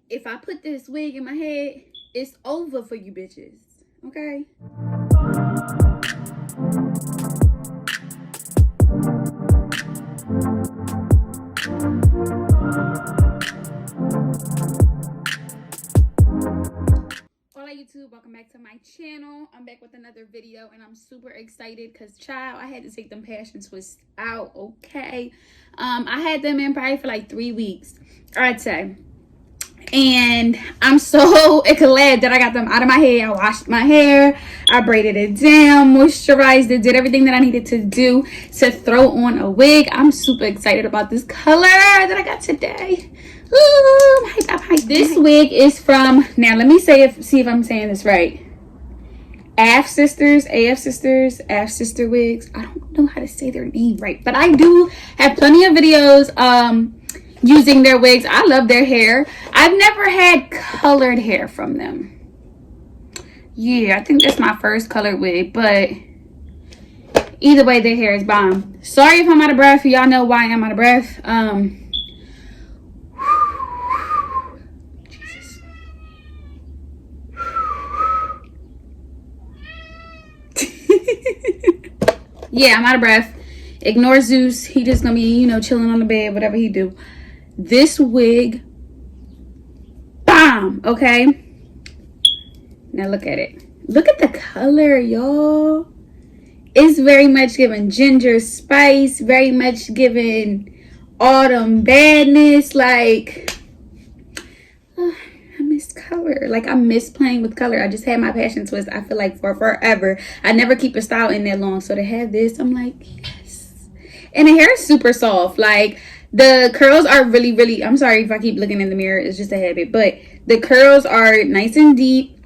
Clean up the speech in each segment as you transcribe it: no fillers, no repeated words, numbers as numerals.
if I put this wig in my head, it's over for you bitches, okay? Hola YouTube, welcome back to my channel. I'm back with another video and I'm super excited because child, I had to take them passion twists out, okay? I had them in probably for like 3 weeks, I'd say. And I'm so glad that I got them out of my hair. I washed my hair, I braided it down, moisturized it, did everything that I needed to do to throw on a wig. I'm super excited about this color that I got today. Ooh, I'm hyped. This wig is from, now let me see if I'm saying this right. Afsisterwigs. I don't know how to say their name right, but I do have plenty of videos using their wigs. I love their hair. I've never had colored hair from them. Yeah, I think that's my first colored wig, but either way, their hair is bomb. Sorry if I'm out of breath. Y'all know why I'm out of breath. Jesus. Yeah, I'm out of breath. Ignore Zeus. He just gonna be, you know, chilling on the bed, whatever he do. This wig, bomb, okay? Now look at it. Look at the color, y'all. It's very much giving ginger spice, very much giving autumn badness. Like, I miss color. Like, I miss playing with color. I just had my passion twist, I feel like, for forever. I never keep a style in that long. So to have this, I'm like, yes. And the hair is super soft. Like, the curls are really, I'm sorry if I keep looking in the mirror. It's just a habit. But the curls are nice and deep.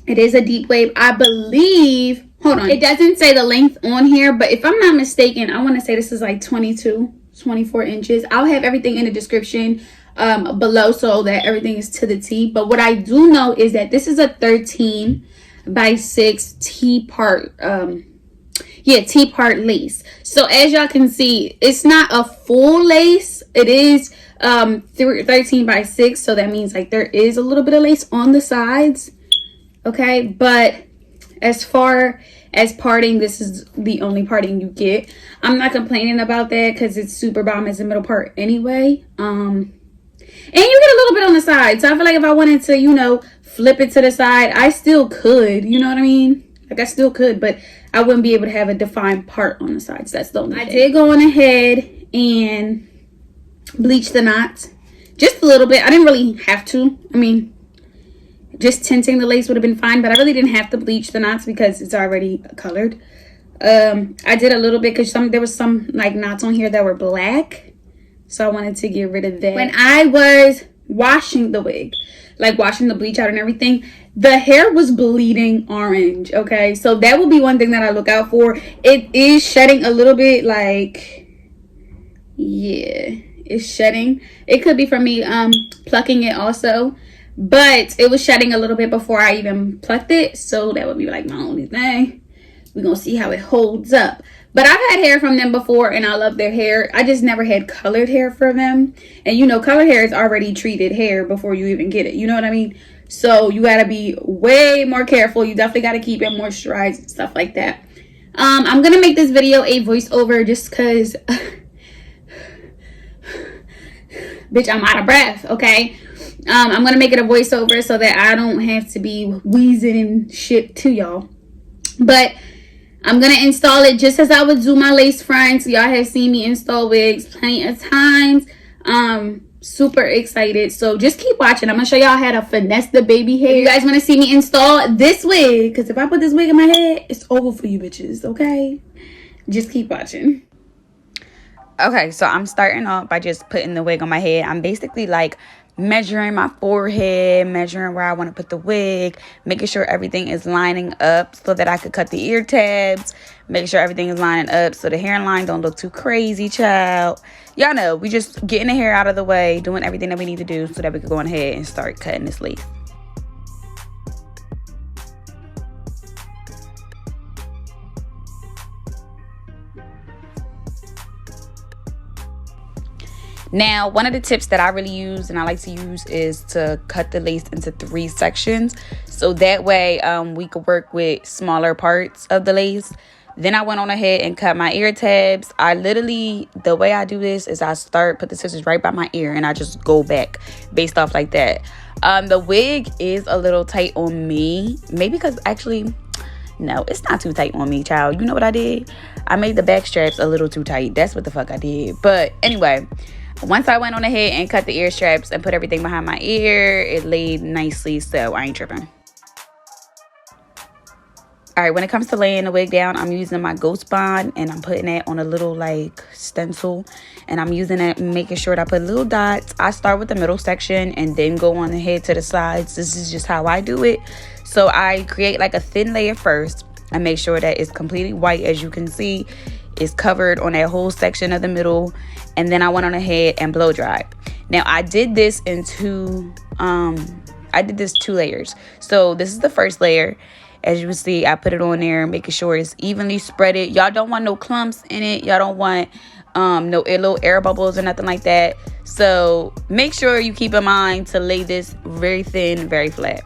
It is a deep wave, I believe. Hold on. It doesn't say the length on here, but if I'm not mistaken, I want to say this is like 24 inches. I'll have everything in the description below so that everything is to the T. But what I do know is that this is a 13 by 6 T-part T-part lace. So as y'all can see, it's not a full lace. It is 13 by 6, so that means like there is a little bit of lace on the sides, okay? But as far as parting, this is the only parting you get. I'm not complaining about that because it's super bomb as the middle part anyway. And you get a little bit on the side, so I feel like if I wanted to, you know, flip it to the side, I still could, you know what I mean? Like, I still could, but I wouldn't be able to have a defined part on the sides. That's the only thing. I did go on ahead and bleach the knots just a little bit. I didn't really have to. I mean, just tinting the lace would have been fine, but I really didn't have to bleach the knots because it's already colored. I did a little bit because there was some like knots on here that were black, so I wanted to get rid of that. When I was washing the wig, like washing the bleach out and everything, the hair was bleeding orange, okay? So that would be one thing that I look out for. It is shedding a little bit, like, yeah, it's shedding. It could be from me plucking it also, but it was shedding a little bit before I even plucked it, so that would be like my only thing. We're gonna see how it holds up. But I've had hair from them before and I love their hair. I just never had colored hair from them. And you know, colored hair is already treated hair before you even get it. You know what I mean? So you gotta be way more careful. You definitely gotta keep it moisturized and stuff like that. I'm gonna make this video a voiceover just cause bitch, I'm out of breath, okay? I'm gonna make it a voiceover so that I don't have to be wheezing and shit to y'all. But I'm gonna install it just as I would do my lace fronts. Y'all have seen me install wigs plenty of times. Super excited, so just keep watching. I'm gonna show y'all how to finesse the baby hair. If you guys want to see me install this wig, because if I put this wig in my head, it's over for you bitches, okay? Just keep watching. Okay, so I'm starting off by just putting the wig on my head. I'm basically like measuring my forehead, measuring where I want to put the wig, making sure everything is lining up so that I could cut the ear tabs, make sure everything is lining up so the hairline don't look too crazy, child. Y'all know, we just getting the hair out of the way, doing everything that we need to do so that we could go on ahead and start cutting this lace. Now, one of the tips that I really use and I like to use is to cut the lace into 3 sections. So that way we could work with smaller parts of the lace. Then I went on ahead and cut my ear tabs. I literally, the way I do this is I put the scissors right by my ear and I just go back based off like that. The wig is a little tight on me. Maybe because actually, no, it's not too tight on me, child. You know what I did? I made the back straps a little too tight. That's what the fuck I did. But anyway, once I went on ahead and cut the ear straps and put everything behind my ear, it laid nicely, so I ain't tripping. All right, when it comes to laying the wig down, I'm using my Ghost Bond and I'm putting it on a little like stencil, and I'm using it, making sure that I put little dots. I start with the middle section and then go on ahead to the sides. This is just how I do it. So I create like a thin layer first. I make sure that it's completely white, as you can see. It's covered on that whole section of the middle, and then I went on ahead and blow dry. Now I did this in two layers. So this is the first layer. As you can see, I put it on there, making sure it's evenly spreaded. Y'all don't want no clumps in it. Y'all don't want no little air bubbles or nothing like that. So make sure you keep in mind to lay this very thin, very flat.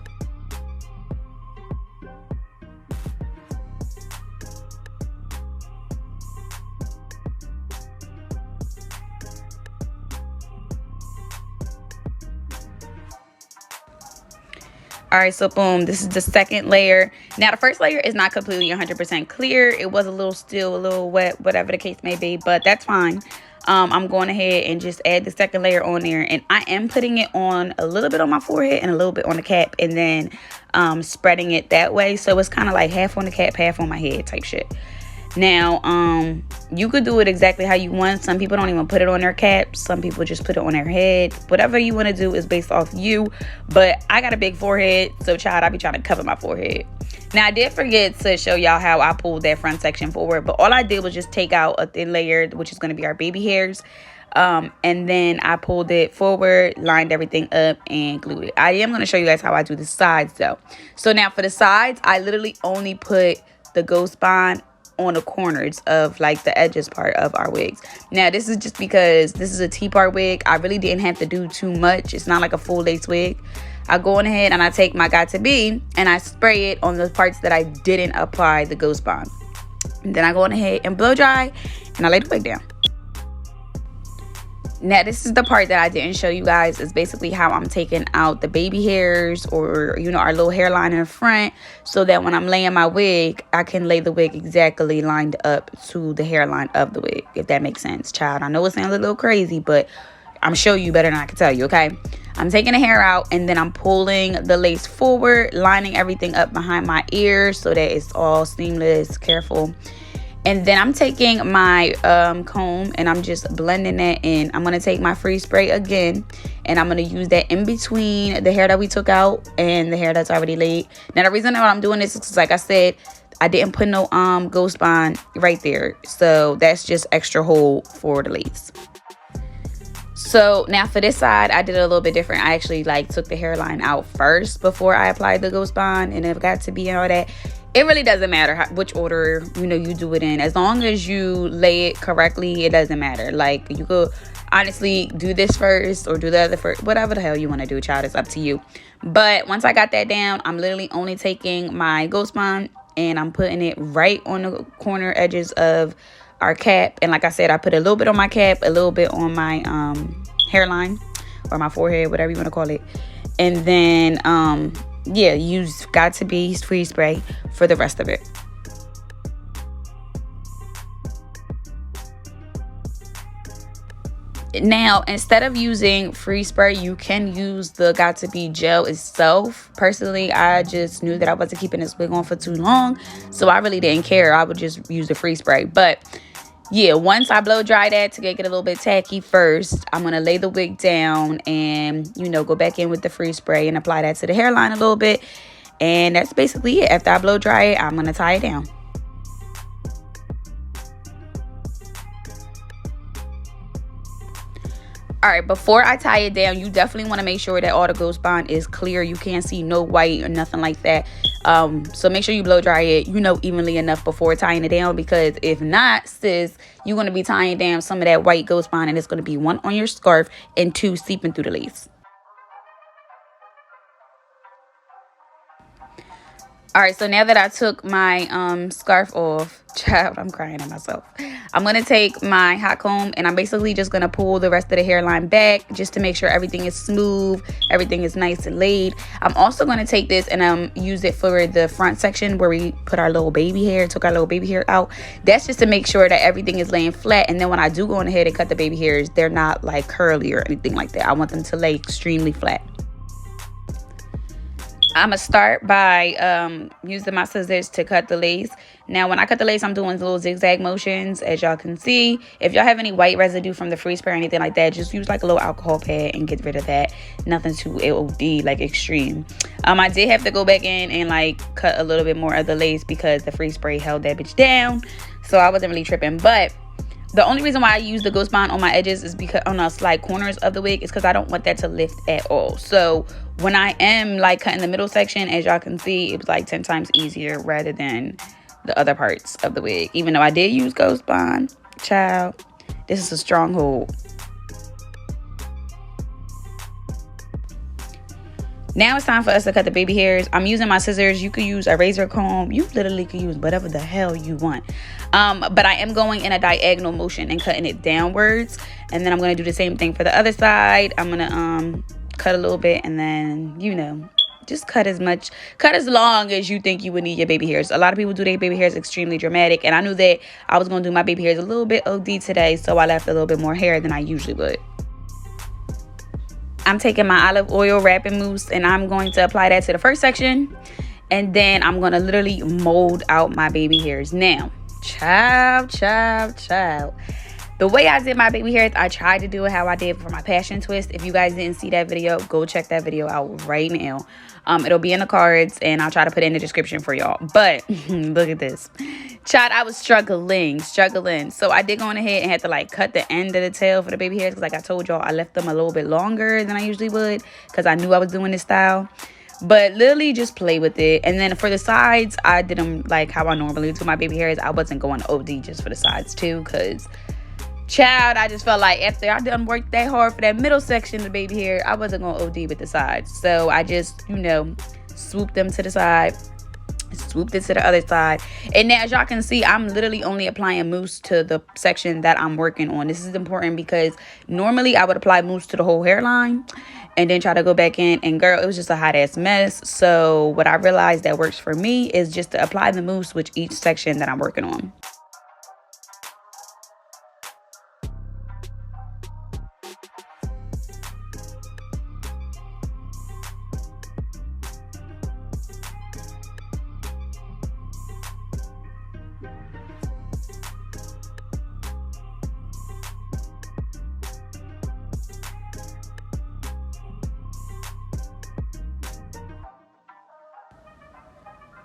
All right, so boom, this is the second layer. Now the first layer is not completely 100% clear. It was still a little wet, whatever the case may be, but that's fine. I'm going ahead and just add the second layer on there, and I am putting it on a little bit on my forehead and a little bit on the cap, and then spreading it that way. So it's kind of like half on the cap, half on my head type shit. Now, you could do it exactly how you want. Some people don't even put it on their caps. Some people just put it on their head. Whatever you want to do is based off you. But I got a big forehead, so child, I be trying to cover my forehead. Now, I did forget to show y'all how I pulled that front section forward. But all I did was just take out a thin layer, which is going to be our baby hairs. And then I pulled it forward, lined everything up, and glued it. I am going to show you guys how I do the sides, though. So now for the sides, I literally only put the Ghost Bond on the corners of like the edges part of our wigs. Now this is just because this is a T-part wig. I really didn't have to do too much. It's not like a full lace wig. I go on ahead and I take my Got To Be and I spray it on the parts that I didn't apply the Ghost Bond. And then I go on ahead and blow dry and I lay the wig down. Now this is the part that I didn't show you guys, is basically how I'm taking out the baby hairs, or you know, our little hairline in the front, so that when I'm laying my wig, I can lay the wig exactly lined up to the hairline of the wig, if that makes sense, child. I know it sounds a little crazy, but I'm sure you better than I can tell you, okay? I'm taking the hair out and then I'm pulling the lace forward, lining everything up behind my ears so that it's all seamless, careful. And then I'm taking my comb and I'm just blending that in. I'm going to take my freeze spray again, and I'm going to use that in between the hair that we took out and the hair that's already laid. Now, the reason why I'm doing this is, like I said, I didn't put no Ghost Bond right there. So that's just extra hold for the lace. So now for this side, I did it a little bit different. I actually like took the hairline out first before I applied the Ghost Bond, and it Got To Be and all that. It really doesn't matter which order, you know, you do it in. As long as you lay it correctly, it doesn't matter. Like, you could honestly do this first or do the other first. Whatever the hell you want to do, child, it's up to you. But once I got that down, I'm literally only taking my Ghost Bond and I'm putting it right on the corner edges of our cap. And like I said, I put a little bit on my cap, a little bit on my hairline or my forehead, whatever you want to call it. And then yeah, you've Got To Be freeze spray for the rest of it. Now, instead of using freeze spray, you can use the Got To Be gel itself. Personally, I just knew that I wasn't keeping this wig on for too long, so I really didn't care. I would just use the freeze spray. But yeah, once I blow dry that to get it a little bit tacky first, I'm going to lay the wig down and, you know, go back in with the freeze spray and apply that to the hairline a little bit. And that's basically it. After I blow dry it, I'm going to tie it down. All right, before I tie it down, you definitely want to make sure that all the Ghost Bond is clear. You can't see no white or nothing like that. So make sure you blow dry it, evenly enough before tying it down, because if not, sis, you're going to be tying down some of that white ghost bond, and it's going to be 1 on your scarf and 2 seeping through the lace. All right, so now that I took my scarf off, child, I'm crying at myself. I'm going to take my hot comb, and I'm basically just going to pull the rest of the hairline back just to make sure everything is smooth, everything is nice and laid. I'm also going to take this and use it for the front section where we put our little baby hair, took our little baby hair out. That's just to make sure that everything is laying flat. And then when I do go on ahead and cut the baby hairs, they're not like curly or anything like that. I want them to lay extremely flat. I'm going to start by using my scissors to cut the lace. Now, when I cut the lace, I'm doing little zigzag motions, as y'all can see. If y'all have any white residue from the freeze spray or anything like that, just use like a little alcohol pad and get rid of that. Nothing too OD, like extreme. I did have to go back in and like cut a little bit more of the lace because the freeze spray held that bitch down. So I wasn't really tripping. But the only reason why I use the ghost bond on my edges is because on the slight corners of the wig is because I don't want that to lift at all. So when I am like cutting the middle section, as y'all can see, it was like 10 times easier rather than the other parts of the wig. Even though I did use ghost bond, child, this is a stronghold. Now it's time for us to cut the baby hairs. I'm using my scissors. You could use a razor comb. You literally could use whatever the hell you want. But I am going in a diagonal motion and cutting it downwards. And then I'm going to do the same thing for the other side. I'm going to cut a little bit and then, just cut as long as you think you would need your baby hairs. A lot of people do their baby hairs extremely dramatic. And I knew that I was going to do my baby hairs a little bit OD today. So I left a little bit more hair than I usually would. I'm taking my olive oil wrapping mousse and I'm going to apply that to the first section. And then I'm going to literally mold out my baby hairs. Now, child. The way I did my baby hairs, I tried to do it how I did for my passion twist. If you guys didn't see that video, go check that video out right now. It'll be in the cards and I'll try to put it in the description for y'all. But look at this. Child, I was struggling. So I did go on ahead and had to like cut the end of the tail for the baby hairs. Because like I told y'all, I left them a little bit longer than I usually would. Because I knew I was doing this style. But literally just play with it. And then for the sides, I did them like how I normally do my baby hairs. I wasn't going OD just for the sides too. Because child, I just felt like after I done worked that hard for that middle section of the baby hair, I wasn't going to OD with the sides. So I just, swooped them to the side, swooped it to the other side. And now as y'all can see, I'm literally only applying mousse to the section that I'm working on. This is important because normally I would apply mousse to the whole hairline and then try to go back in. And girl, it was just a hot ass mess. So what I realized that works for me is just to apply the mousse with each section that I'm working on.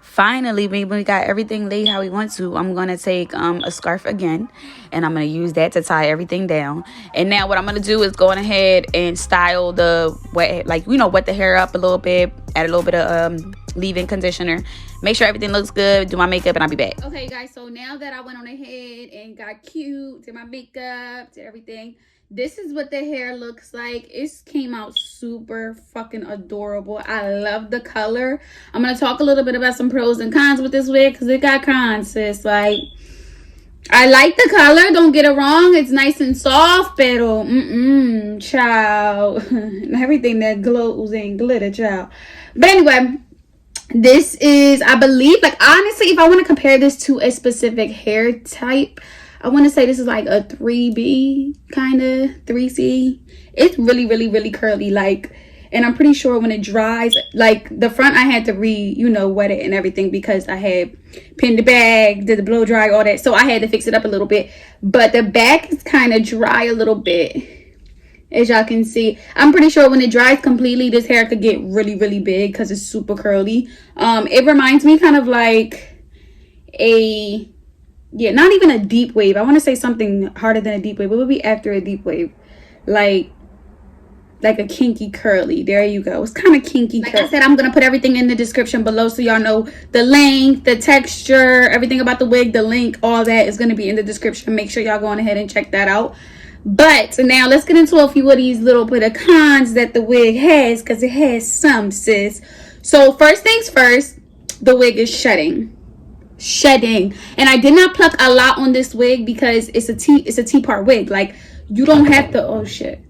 Finally, when we got everything laid how we want to, I'm going to take a scarf again. And I'm going to use that to tie everything down. And now what I'm going to do is go on ahead and style wet the hair up a little bit. Add a little bit of leave-in conditioner. Make sure everything looks good. Do my makeup and I'll be back. Okay, guys. So now that I went on ahead and got cute, did my makeup, did everything. This is what the hair looks like. It came out super fucking adorable. I love the color. I'm going to talk a little bit about some pros and cons with this wig because it got cons, sis. Like, I like the color. Don't get it wrong. It's nice and soft, pero child. Everything that glows ain't glitter, child. But anyway, this is, I believe, like, honestly, if I want to compare this to a specific hair type, I want to say this is like a 3B kind of 3C. It's really, really, really curly. Like, and I'm pretty sure when it dries, like the front, I had to wet it and everything because I had pinned the bag, did the blow dry, all that. So I had to fix it up a little bit. But the back is kind of dry a little bit, as y'all can see. I'm pretty sure when it dries completely, this hair could get really, really big because it's super curly. It reminds me kind of like not even a deep wave. I want to say something harder than a deep wave. What would be after a deep wave? Like, like a kinky curly. There you go. It's kind of kinky. Like I said, I'm gonna put everything in the description below so y'all know the length, the texture, everything about the wig, the link, all that is gonna be in the description. Make sure y'all go on ahead and check that out. But now let's get into a few of these little bit of cons that the wig has, because it has some, sis. So first things first, the wig is shedding, and I did not pluck a lot on this wig because it's a T-part wig. Like, you don't have to, oh shit,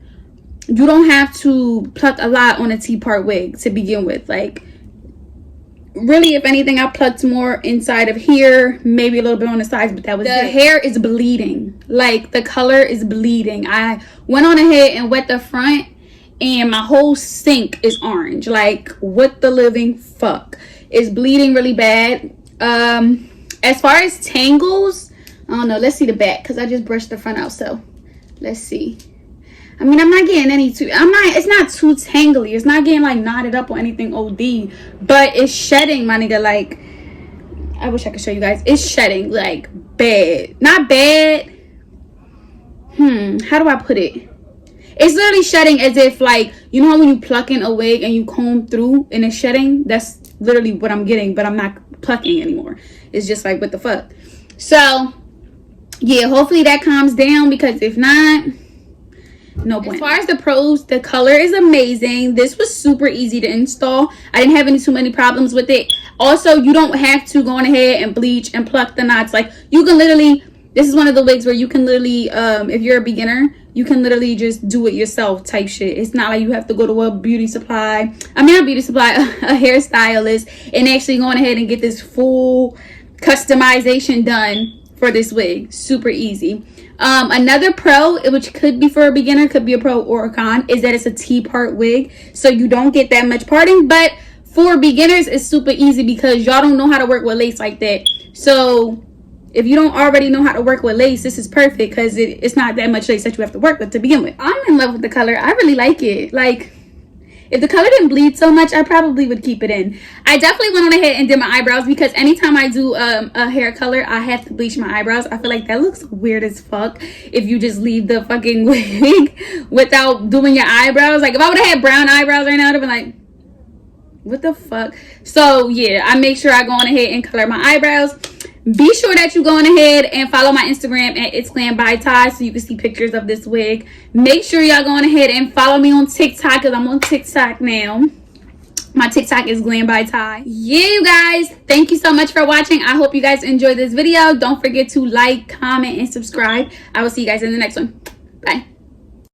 you don't have to pluck a lot on a T-part wig to begin with. Like, really, if anything, I plucked more inside of here, maybe a little bit on the sides, but that was it. The hair is bleeding, like the color is bleeding. I went on ahead and wet the front, and my whole sink is orange. Like, what the living fuck? It's bleeding really bad. As far as tangles, I don't know. Let's see the back, because I just brushed the front out. So let's see. I mean, I'm not getting it's not too tangly. It's not getting like knotted up or anything OD, but it's shedding, my nigga. Like, I wish I could show you guys. It's shedding like bad. Not bad. How do I put it? It's literally shedding as if, like, you know how when you pluck in a wig and you comb through and it's shedding? That's literally what I'm getting, but I'm not plucking anymore. It's just like, what the fuck? So yeah, hopefully that calms down, because if not, no point. As far as the pros, the color is amazing. This was super easy to install. I didn't have too many problems with it. Also, you don't have to go on ahead and bleach and pluck the knots. Like, you can literally, this is one of the wigs where you can literally, if you're a beginner, you can literally just do it yourself type shit. It's not like you have to go to a beauty supply. I mean, not beauty supply, a hairstylist, and actually go on ahead and get this full customization done for this wig. Super easy. Another pro, which could be for a beginner, could be a pro or a con, is that it's a T-part wig, so you don't get that much parting. But for beginners, it's super easy because y'all don't know how to work with lace like that. So if you don't already know how to work with lace, this is perfect, because it's not that much lace that you have to work with to begin with. I'm in love with the color. I really like it. Like, if the color didn't bleed so much, I probably would keep it in. I definitely went on ahead and did my eyebrows, because anytime I do a hair color, I have to bleach my eyebrows. I feel like that looks weird as fuck if you just leave the fucking wig without doing your eyebrows. Like, if I would have had brown eyebrows right now, I would have been like, what the fuck? So yeah, I make sure I go on ahead and color my eyebrows. Be sure that you go on ahead and follow my Instagram at It's Glambytai so you can see pictures of this wig. Make sure y'all go on ahead and follow me on TikTok, because I'm on TikTok now. My TikTok is Glambytai. Yeah, you guys, thank you so much for watching. I hope you guys enjoyed this video. Don't forget to like, comment, and subscribe. I will see you guys in the next one. Bye.